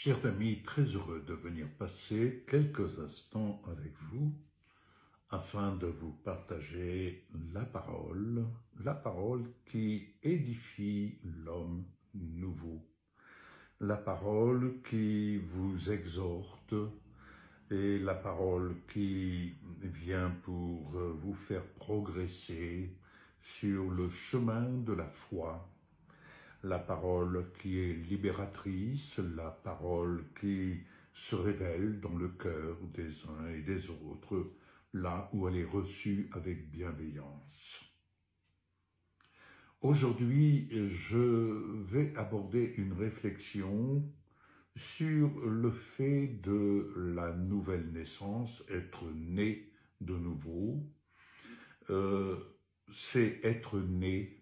Chers amis, très heureux de venir passer quelques instants avec vous afin de vous partager la parole qui édifie l'homme nouveau, la parole qui vous exhorte et la parole qui vient pour vous faire progresser sur le chemin de la foi. La parole qui est libératrice, la parole qui se révèle dans le cœur des uns et des autres, là où elle est reçue avec bienveillance. Aujourd'hui, je vais aborder une réflexion sur le fait de la nouvelle naissance, être né de nouveau. C'est être né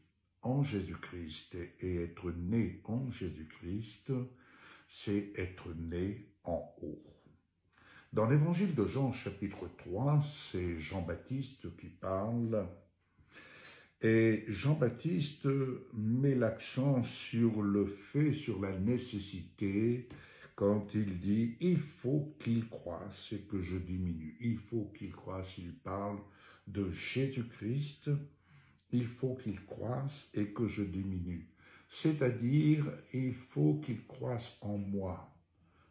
en Jésus-Christ, et être né en Jésus-Christ, c'est être né en haut. Dans l'évangile de Jean, chapitre 3, c'est Jean-Baptiste qui parle, et Jean-Baptiste met l'accent sur le fait, sur la nécessité, quand il dit « il faut qu'il croisse et que je diminue ». Il faut qu'il croisse, il parle de Jésus-Christ, il faut qu'il croisse et que je diminue. C'est-à-dire, il faut qu'il croisse en moi,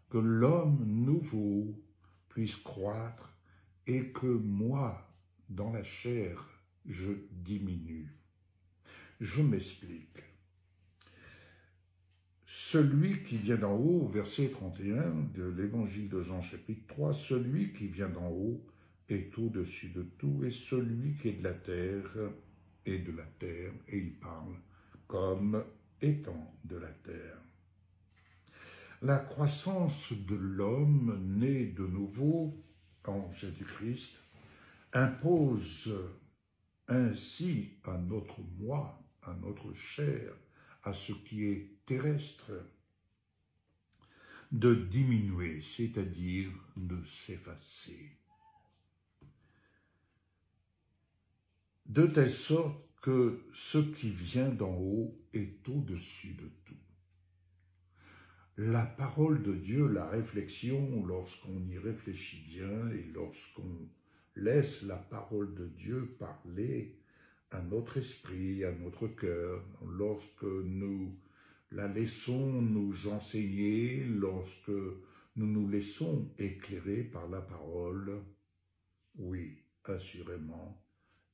que l'homme nouveau puisse croître et que moi, dans la chair, je diminue. Je m'explique. Celui qui vient d'en haut, verset 31 de l'évangile de Jean chapitre 3, celui qui vient d'en haut est au-dessus de tout, et celui qui est de la terre, et il parle comme étant de la terre. La croissance de l'homme né de nouveau en Jésus-Christ impose ainsi à notre moi, à notre chair, à ce qui est terrestre, de diminuer, c'est-à-dire de s'effacer. De telle sorte que ce qui vient d'en haut est au-dessus de tout. La parole de Dieu, la réflexion, lorsqu'on y réfléchit bien et lorsqu'on laisse la parole de Dieu parler à notre esprit, à notre cœur, lorsque nous la laissons nous enseigner, lorsque nous nous laissons éclairer par la parole, oui, assurément,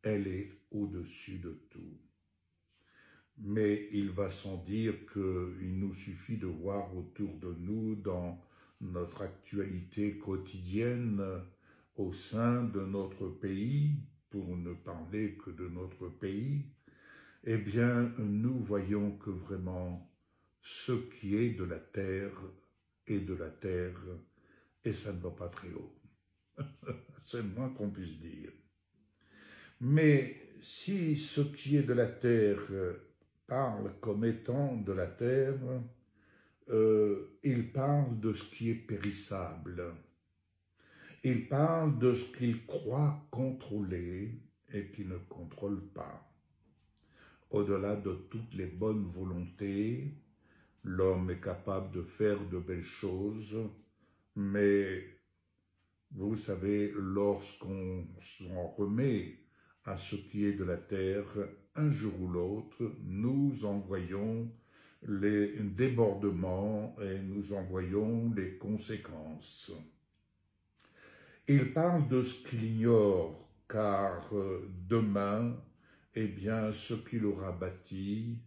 elle est au-dessus de tout. Mais il va sans dire qu'il nous suffit de voir autour de nous, dans notre actualité quotidienne, au sein de notre pays, pour ne parler que de notre pays, eh bien, nous voyons que vraiment, ce qui est de la terre est de la terre, et ça ne va pas très haut. C'est le moins qu'on puisse dire. Mais si ce qui est de la terre parle comme étant de la terre, il parle de ce qui est périssable. Il parle de ce qu'il croit contrôler et qu'il ne contrôle pas. Au-delà de toutes les bonnes volontés, l'homme est capable de faire de belles choses, mais vous savez, lorsqu'on s'en remet à ce qui est de la terre, un jour ou l'autre, nous en voyons les débordements et nous en voyons les conséquences. Il parle de ce qu'il ignore, car demain, eh bien, ce qu'il aura bâti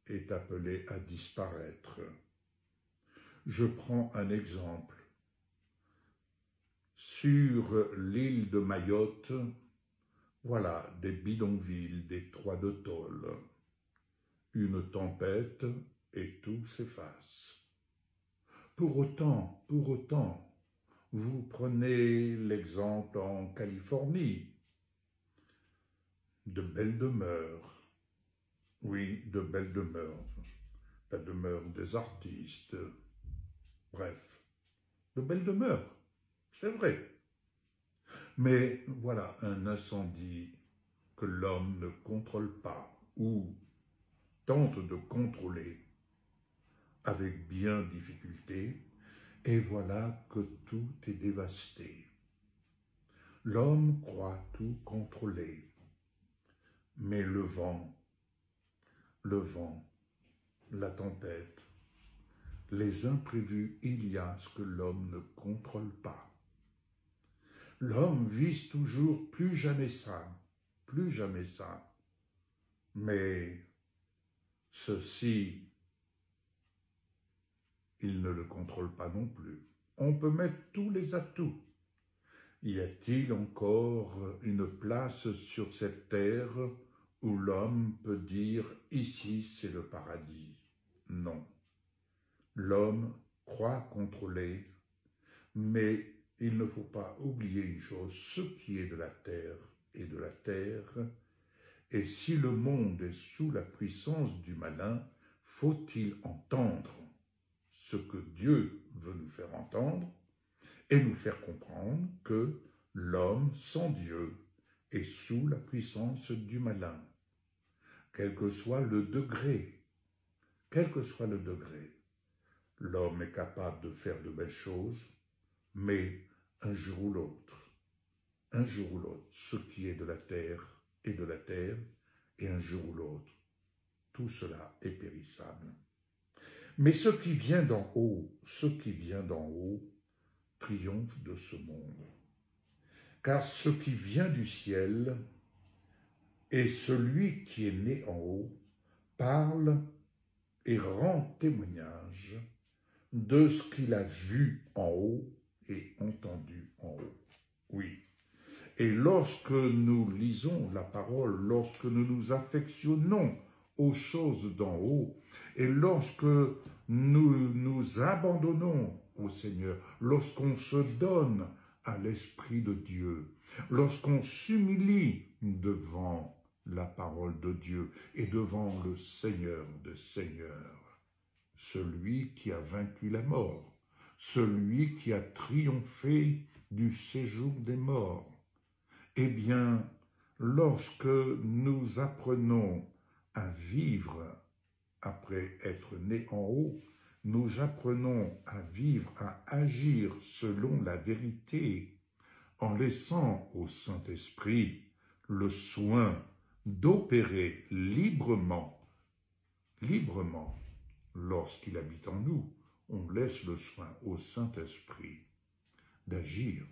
est appelé à disparaître. Je prends un exemple. Sur l'île de Mayotte, voilà, des bidonvilles, des toits de tôle, une tempête et tout s'efface. Pour autant, vous prenez l'exemple en Californie, de belles demeures, oui, de belles demeures, la demeure des artistes, bref, de belles demeures, c'est vrai. Mais voilà un incendie que l'homme ne contrôle pas ou tente de contrôler avec bien difficulté, Et voilà que tout est dévasté. L'homme croit tout contrôler, mais le vent, la tempête, les imprévus, il y a ce que l'homme ne contrôle pas. L'homme vise toujours plus jamais ça, mais ceci, il ne le contrôle pas non plus. On peut mettre tous les atouts. Y a-t-il encore une place sur cette terre où l'homme peut dire « ici c'est le paradis » ? Non. L'homme croit contrôler, mais il ne faut pas oublier une chose, ce qui est de la terre est de la terre, et si le monde est sous la puissance du malin, faut-il entendre ce que Dieu veut nous faire entendre et nous faire comprendre que l'homme sans Dieu est sous la puissance du malin, quel que soit le degré, l'homme est capable de faire de belles choses, mais un jour ou l'autre, ce qui est de la terre est de la terre, et un jour ou l'autre, tout cela est périssable. Mais ce qui vient d'en haut, triomphe de ce monde. Car ce qui vient du ciel et celui qui est né en haut parle et rend témoignage de ce qu'il a vu en haut et entendu en haut. Oui. Et lorsque nous lisons la parole, lorsque nous nous affectionnons aux choses d'en haut, et lorsque nous nous abandonnons au Seigneur, lorsqu'on se donne à l'Esprit de Dieu, lorsqu'on s'humilie devant la parole de Dieu et devant le Seigneur des Seigneurs, celui qui a vaincu la mort, celui qui a triomphé du séjour des morts, eh bien, lorsque nous apprenons à vivre après être nés en haut, nous apprenons à vivre, à agir selon la vérité, en laissant au Saint-Esprit le soin d'opérer librement, lorsqu'il habite en nous, on laisse le soin au Saint-Esprit d'agir,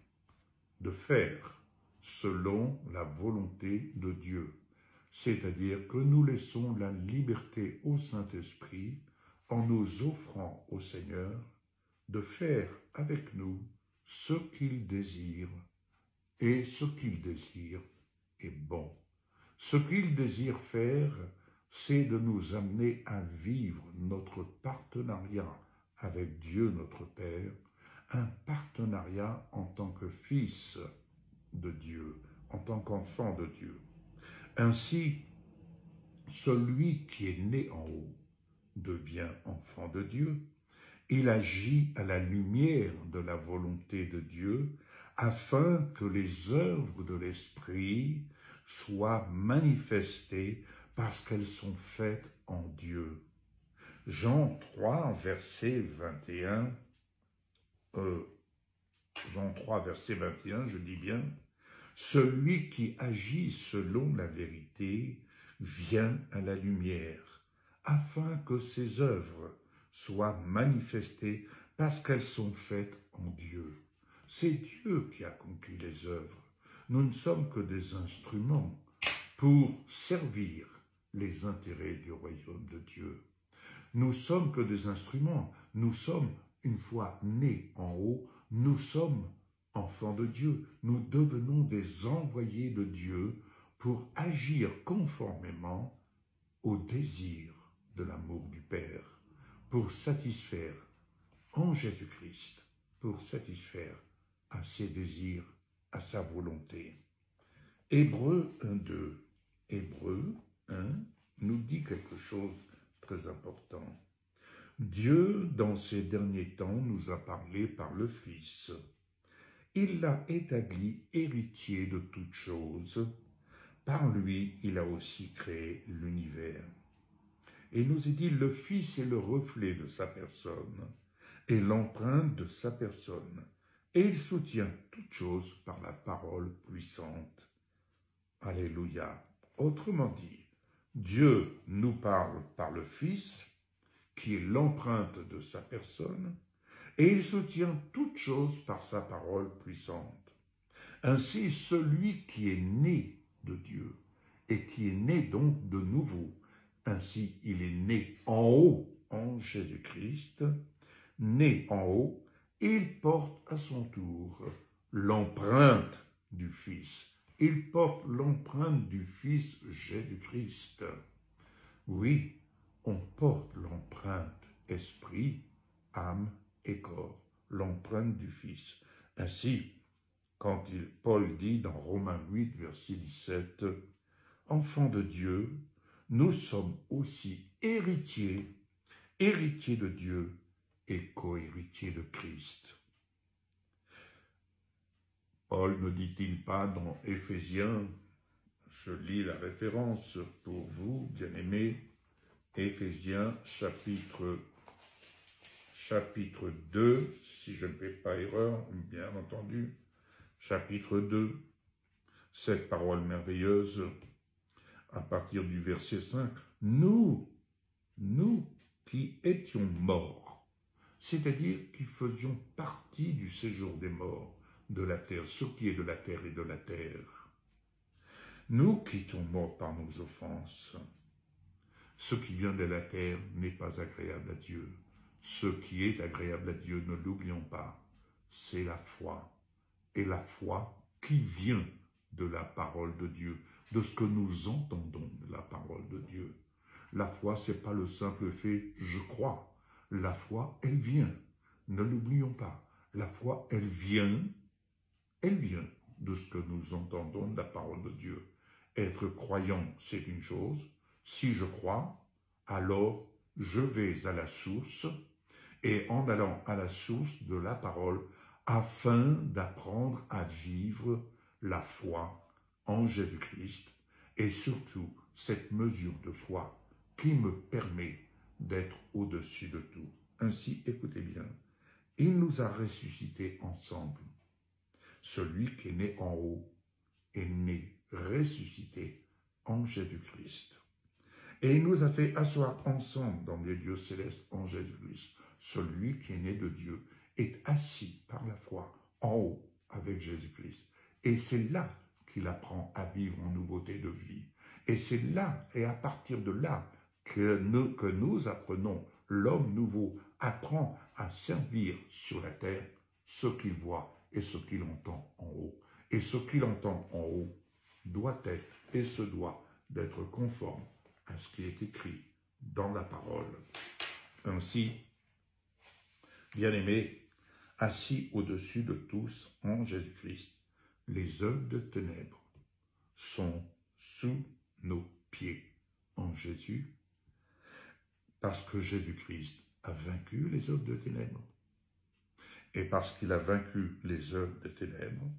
de faire selon la volonté de Dieu. C'est-à-dire que nous laissons la liberté au Saint-Esprit en nous offrant au Seigneur de faire avec nous ce qu'il désire, et ce qu'il désire est bon. Ce qu'il désire faire, c'est de nous amener à vivre notre partenariat avec Dieu notre Père, un partenariat en tant que fils de Dieu, en tant qu'enfant de Dieu. Ainsi, celui qui est né en haut devient enfant de Dieu. Il agit à la lumière de la volonté de Dieu afin que les œuvres de l'Esprit soient manifestées parce qu'elles sont faites en Dieu. Jean 3, verset 21, je dis bien, « Celui qui agit selon la vérité vient à la lumière, afin que ses œuvres soient manifestées parce qu'elles sont faites en Dieu. » C'est Dieu qui accomplit les œuvres. Nous ne sommes que des instruments pour servir les intérêts du royaume de Dieu. Nous sommes que des instruments. Nous sommes, une fois nés en haut, nous sommes enfants de Dieu. Nous devenons des envoyés de Dieu pour agir conformément au désir de l'amour du Père, pour satisfaire en Jésus-Christ, pour satisfaire à ses désirs, à sa volonté. Hébreux 1:2. Hébreux 1 nous dit quelque chose de très important. Dieu, dans ces derniers temps, nous a parlé par le Fils. Il l'a établi héritier de toutes choses. Par lui, il a aussi créé l'univers. Et il nous est dit, le Fils est le reflet de sa personne, et l'empreinte de sa personne, et il soutient toute chose par la parole puissante. Alléluia. Autrement dit, Dieu nous parle par le Fils, qui est l'empreinte de sa personne, et il soutient toute chose par sa parole puissante. Ainsi, celui qui est né de Dieu, et qui est né donc de nouveau, ainsi il est né en haut en Jésus-Christ, né en haut, il porte à son tour l'empreinte du Fils. Il porte l'empreinte du Fils Jésus-Christ. Oui, on porte l'empreinte esprit, âme et corps, l'empreinte du Fils. Ainsi, quand Paul dit dans Romains 8, verset 17, « Enfants de Dieu, nous sommes aussi héritiers, héritiers de Dieu et co-héritiers de Christ. » Paul ne dit-il pas dans Éphésiens, je lis la référence pour vous, bien-aimés, Éphésiens chapitre 2, si je ne fais pas erreur, bien entendu, chapitre 2, cette parole merveilleuse, à partir du verset 5, nous qui étions morts, c'est-à-dire qui faisions partie du séjour des morts, de la terre, ce qui est de la terre et de la terre. Nous qui étions morts par nos offenses, ce qui vient de la terre n'est pas agréable à Dieu. Ce qui est agréable à Dieu, ne l'oublions pas, c'est la foi. Et la foi qui vient de la parole de Dieu, de ce que nous entendons de la parole de Dieu. La foi, ce n'est pas le simple fait « je crois ». La foi, elle vient. Ne l'oublions pas. La foi, elle vient de ce que nous entendons de la parole de Dieu. Être croyant, c'est une chose. Si je crois, alors je vais à la source, et en allant à la source de la parole, afin d'apprendre à vivre la foi en Jésus-Christ, et surtout cette mesure de foi qui me permet d'être au-dessus de tout. Ainsi, écoutez bien, il nous a ressuscités ensemble. Celui qui est né en haut est né, ressuscité en Jésus-Christ. Et il nous a fait asseoir ensemble dans les lieux célestes en Jésus-Christ. Celui qui est né de Dieu est assis par la foi en haut avec Jésus-Christ. Et c'est là qu'il apprend à vivre en nouveauté de vie. Et c'est là et à partir de là que nous apprenons, l'homme nouveau apprend à servir sur la terre ce qu'il voit et ce qu'il entend en haut. Et ce qu'il entend en haut doit être et se doit d'être conforme à ce qui est écrit dans la parole. Ainsi, bien-aimés, assis au-dessus de tous en Jésus-Christ, les œuvres de ténèbres sont sous nos pieds en Jésus, parce que Jésus-Christ a vaincu les œuvres de ténèbres. Et parce qu'il a vaincu les œuvres de ténèbres,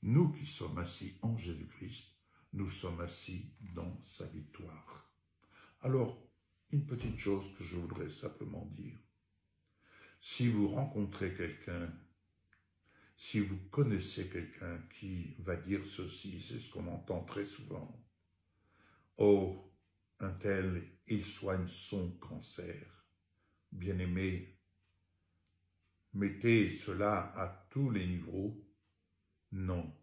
nous qui sommes assis en Jésus-Christ, nous sommes assis dans sa victoire. Alors, une petite chose que je voudrais simplement dire. Si vous rencontrez quelqu'un, si vous connaissez quelqu'un qui va dire ceci, c'est ce qu'on entend très souvent. Oh, un tel, il soigne son cancer. Bien-aimé, mettez cela à tous les niveaux. Non,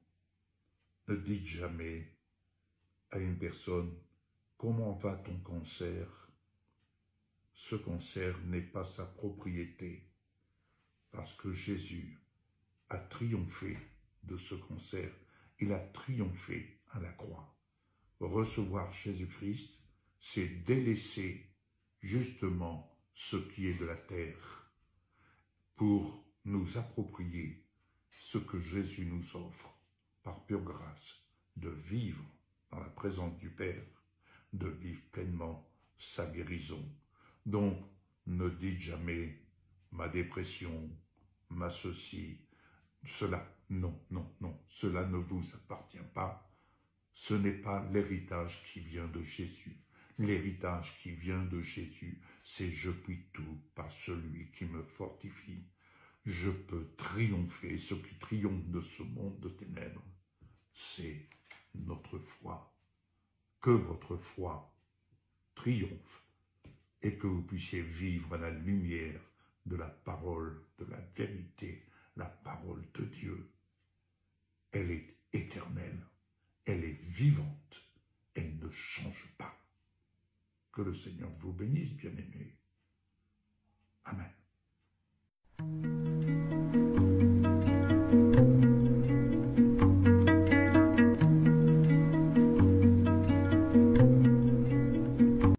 ne dites jamais à une personne, comment va ton cancer? Ce cancer n'est pas sa propriété, parce que Jésus a triomphé de ce cancer. Il a triomphé à la croix. Recevoir Jésus-Christ, c'est délaisser justement ce qui est de la terre pour nous approprier ce que Jésus nous offre par pure grâce, de vivre dans la présence du Père, de vivre pleinement sa guérison. Donc, ne dites jamais ma dépression, ma ceci, cela. Non, non, non, cela ne vous appartient pas. Ce n'est pas l'héritage qui vient de Jésus. L'héritage qui vient de Jésus, c'est « je puis tout par celui qui me fortifie ». Je peux triompher. Ce qui triomphe de ce monde de ténèbres, c'est notre foi. Que votre foi triomphe et que vous puissiez vivre à la lumière de la parole, de la vérité, la parole de Dieu. Elle est éternelle, elle est vivante, elle ne change pas. Que le Seigneur vous bénisse, bien-aimés.